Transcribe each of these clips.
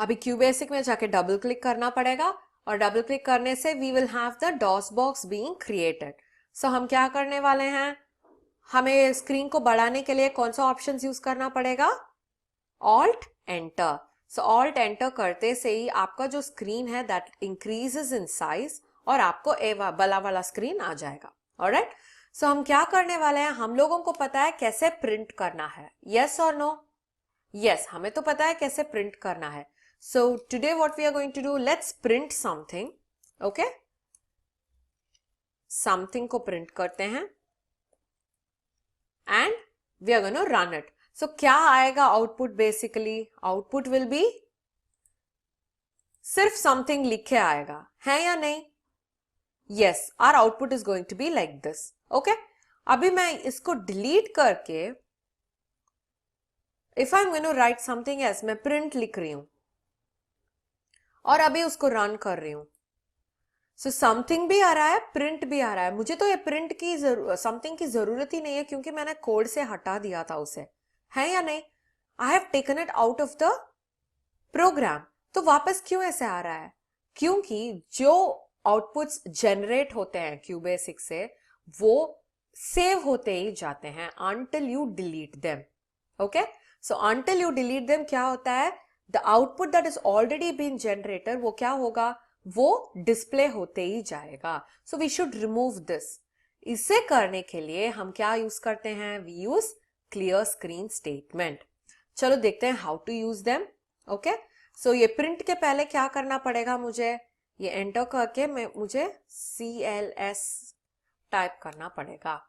अभी QBasic में जाके डबल क्लिक करना पड़ेगा और डबल क्लिक करने से we will have the DOS box being created. So हम क्या करने वाले हैं, हमें स्क्रीन को बढ़ाने के लिए कौन सा ऑप्शन यूज करना पड़ेगा, ऑल्ट एंटर। सो ऑल्ट एंटर करते से ही आपका जो स्क्रीन है दैट इंक्रीजेस इन साइज और आपको ए बड़ा वाला स्क्रीन आ जाएगा। ऑलराइट, सो हम क्या करने वाले हैं, हम लोगों को पता है कैसे प्रिंट करना है, यस और नो? यस, हमें तो पता है कैसे प्रिंट करना है। So today what we are going to do, let's print something. Okay, something को प्रिंट करते हैं and we are going to run it. So क्या आएगा output, basically output will be सिर्फ समथिंग लिखे आएगा, है या नहीं? Yes, our output is going to be like this. Okay, अभी मैं इसको डिलीट करके if I am going to write something else, मैं प्रिंट लिख रही हूं और अभी उसको रन कर रही हूं। सो समथिंग भी आ रहा है, प्रिंट भी आ रहा है। मुझे तो ये प्रिंट की समथिंग की जरूरत ही नहीं है क्योंकि मैंने कोड से हटा दिया था उसे, है या नहीं? I have taken it out of the programme. तो वापस क्यों ऐसे आ रहा है? क्योंकि जो आउटपुट्स जनरेट होते हैं क्यूबेसिक से वो सेव होते ही जाते हैं until you delete them. Okay, so until you delete them क्या होता है, the output that is already been generated वो क्या होगा, वो डिस्प्ले होते ही जाएगा। so we should remove this। इसे करने के लिए हम क्या यूज करते हैं, we use clear screen statement। चलो देखते हैं how to use them। okay, so ये प्रिंट के पहले क्या करना पड़ेगा, मुझे ये एंटर करके मुझे CLS टाइप करना पड़ेगा।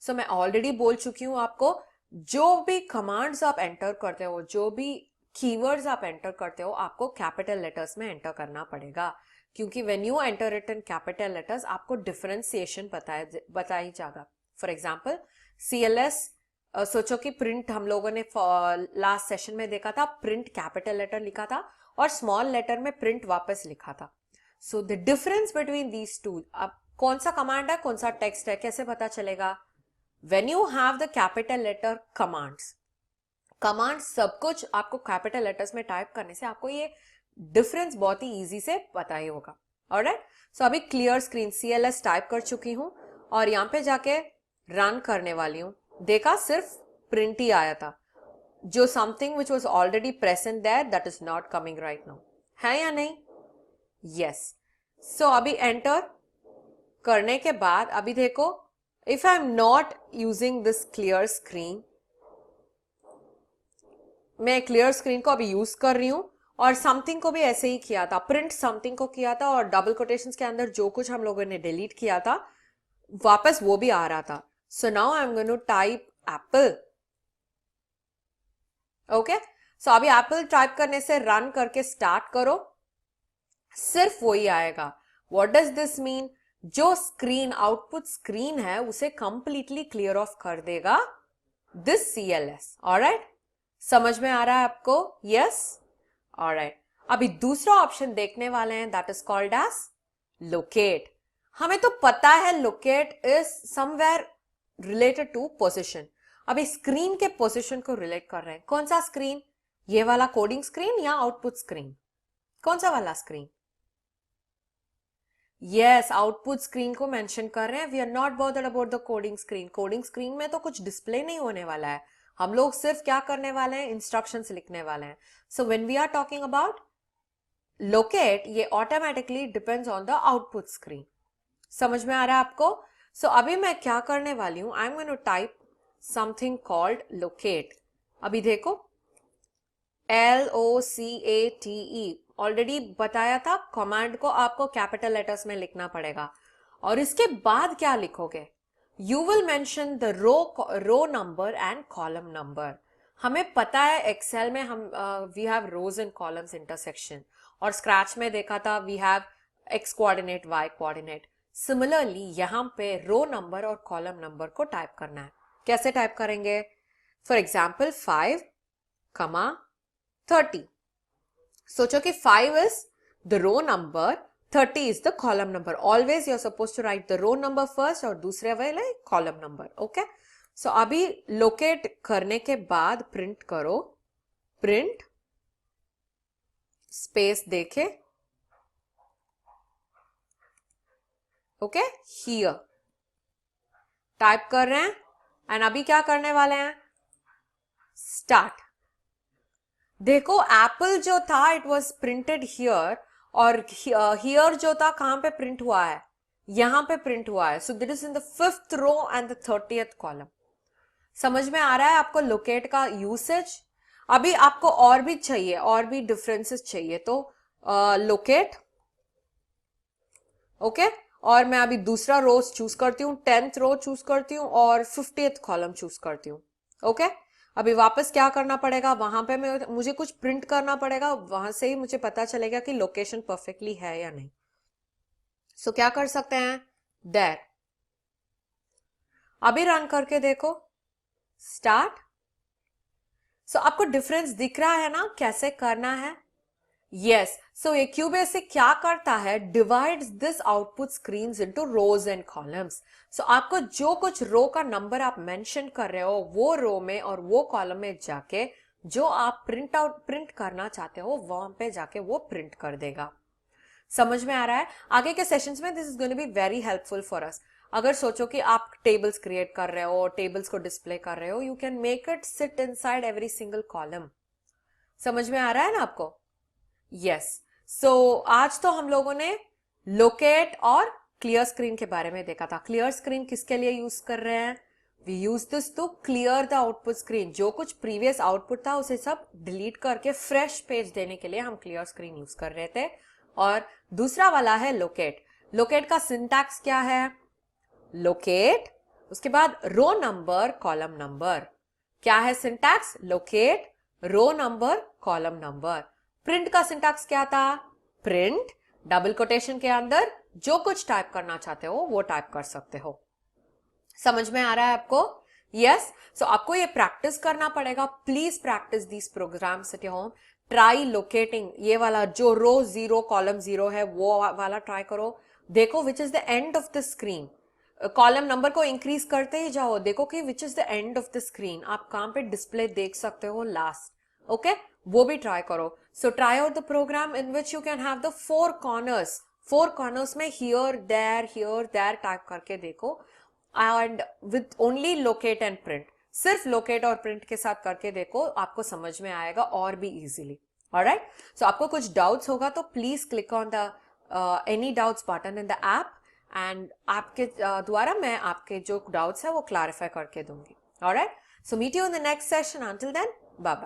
सो मैं ऑलरेडी बोल चुकी हूं आपको, जो भी कमांड्स आप एंटर करते हो, जो भी कीवर्ड्स आप एंटर करते हो, आपको कैपिटल लेटर्स में एंटर करना पड़ेगा क्योंकि when you enter it in capital letters आपको डिफरेंशिएशन बताई जाएगा। फॉर एग्जांपल CLS, सोचो कि प्रिंट हम लोगों ने लास्ट सेशन में देखा था, प्रिंट कैपिटल लेटर लिखा था और स्मॉल लेटर में प्रिंट वापस लिखा था। So the difference between these two, अब कौन सा कमांड है कौन सा टेक्स्ट है कैसे पता चलेगा? When you have the capital letter command सब कुछ आपको कैपिटल लेटर्स में टाइप करने से आपको ये डिफरेंस बहुत ही इजी से पता ही होगा। ऑलराइट, सो अभी क्लियर स्क्रीन CLS टाइप कर चुकी हूं और यहां पे जाके रन करने वाली हूं। देखा, सिर्फ प्रिंट ही आया था, जो something which was already present there that is not coming right now, है या नहीं? यस। सो अभी एंटर करने के बाद अभी देखो, if I am not using this clear screen, मैं क्लियर स्क्रीन को अभी यूज कर रही हूं और समथिंग को भी ऐसे ही किया था, प्रिंट समथिंग को किया था और डबल कोटेशंस के अंदर जो कुछ हम लोगों ने डिलीट किया था वापस वो भी आ रहा था। So now I am going to type apple. Okay, so अभी एप्पल टाइप करने से रन करके स्टार्ट करो, सिर्फ वही आएगा। What does this mean? जो स्क्रीन आउटपुट स्क्रीन है उसे कंप्लीटली क्लियर ऑफ कर देगा दिस CLS। ऑलराइट, समझ में आ रहा है आपको? Yes, alright. अभी दूसरा ऑप्शन देखने वाले हैं that is called as locate. हमें तो पता है locate is somewhere related to position. अभी स्क्रीन के पोजीशन को रिलेट कर रहे हैं। कौन सा स्क्रीन, ये वाला कोडिंग स्क्रीन या आउटपुट स्क्रीन? कौन सा वाला स्क्रीन? यस, आउटपुट स्क्रीन को मेंशन कर रहे हैं। We are not bothered about the coding screen. Coding screen में तो कुछ डिस्प्ले नहीं होने वाला है, हम लोग सिर्फ क्या करने वाले हैं, इंस्ट्रक्शंस लिखने वाले हैं। So when we are talking about locate, ये automatically depends on the output screen. समझ में आ रहा है आपको? सो अभी मैं क्या करने वाली हूं, I am going to type something called locate. अभी देखो, LOCATE ऑलरेडी बताया था, कमांड को आपको कैपिटल लेटर्स में लिखना पड़ेगा और इसके बाद क्या लिखोगे, you will mention the row number and column number. हमें पता है एक्सेल में हम we have rows and columns intersection और स्क्रैच में देखा था we have X coordinate Y coordinate. Similarly यहां पे रो नंबर और कॉलम नंबर को टाइप करना है। कैसे टाइप करेंगे? For example 5, 30। सोचो कि 5 is the row number, 30 is the column number. Always you're supposed to write the row number first और दूसरे वाले column number. Okay? So अभी locate करने के बाद print करो, print स्पेस देके, ओके, हियर टाइप कर रहे हैं एंड अभी क्या करने वाले हैं, स्टार्ट। देखो एप्पल जो था इट वॉज प्रिंटेड हियर, और हियर जो था कहां पे प्रिंट हुआ है, यहां पे प्रिंट हुआ है। So this is in the 5th row and the 30th column. समझ में आ रहा है आपको लोकेट का यूसेज। अभी आपको और भी चाहिए, और भी डिफरेंसेस चाहिए, तो लोकेट, ओके। और मैं अभी दूसरा रो चूज करती हूँ, 10th रो चूज करती हूँ और 50th कॉलम चूज करती हूँ, ओके। अभी वापस क्या करना पड़ेगा, वहां पे मुझे कुछ प्रिंट करना पड़ेगा, वहां से ही मुझे पता चलेगा कि लोकेशन परफेक्टली है या नहीं। सो क्या कर सकते हैं, देयर। अभी रन करके देखो, स्टार्ट। सो आपको डिफरेंस दिख रहा है ना कैसे करना है, यस। सो ये QBasic क्या करता है, divides this output screens into rows and columns. So आपको जो कुछ रो का नंबर आप मेंशन कर रहे हो वो रो में और वो कॉलम में जाके जो आप प्रिंट करना चाहते हो वहां पे जाके वो प्रिंट कर देगा। समझ में आ रहा है। आगे के सेशंस में this is going to be very helpful for us. अगर सोचो कि आप टेबल्स क्रिएट कर रहे हो, टेबल्स को डिस्प्ले कर रहे हो, you can make it seat inside every single column. समझ में आ रहा है ना आपको, यस। सो आज तो हम लोगों ने लोकेट और क्लियर स्क्रीन के बारे में देखा था। क्लियर स्क्रीन किसके लिए यूज कर रहे हैं, we use this to clear the output screen. जो कुछ प्रीवियस आउटपुट था उसे सब डिलीट करके फ्रेश पेज देने के लिए हम क्लियर स्क्रीन यूज कर रहे थे। और दूसरा वाला है लोकेट। लोकेट का सिंटैक्स क्या है, लोकेट उसके बाद रो नंबर कॉलम नंबर। क्या है syntax, locate row number column number. Print का सिंटैक्स क्या था, प्रिंट डबल कोटेशन के अंदर जो कुछ टाइप करना चाहते हो वो टाइप कर सकते हो। समझ में आ रहा है आपको, यस। सो आपको ये प्रैक्टिस करना पड़ेगा। Please practice these programs at your home. Try locating, ये वाला जो रो 0 कॉलम 0 है वो वाला ट्राई करो। देखो which is the end of the screen, column number को इंक्रीज करते ही जाओ, देखो कि which is the end of the screen, आप कहां पे डिस्प्ले देख सकते हो लास्ट, ओके। वो भी ट्राई करो। So try out the program in which you can have the 4 corners. 4 corners में हियर देयर टाइप करके देखो, and with only locate and print. सिर्फ लोकेट और प्रिंट के साथ करके देखो, आपको समझ में आएगा और भी इजीली। ऑलराइट, सो आपको कुछ डाउट्स होगा तो please click on the any doubts button in the app, and आपके द्वारा मैं आपके जो डाउट्स है वो क्लैरिफाई करके दूंगी। Alright, so meet you in the next session. Until then, bye bye.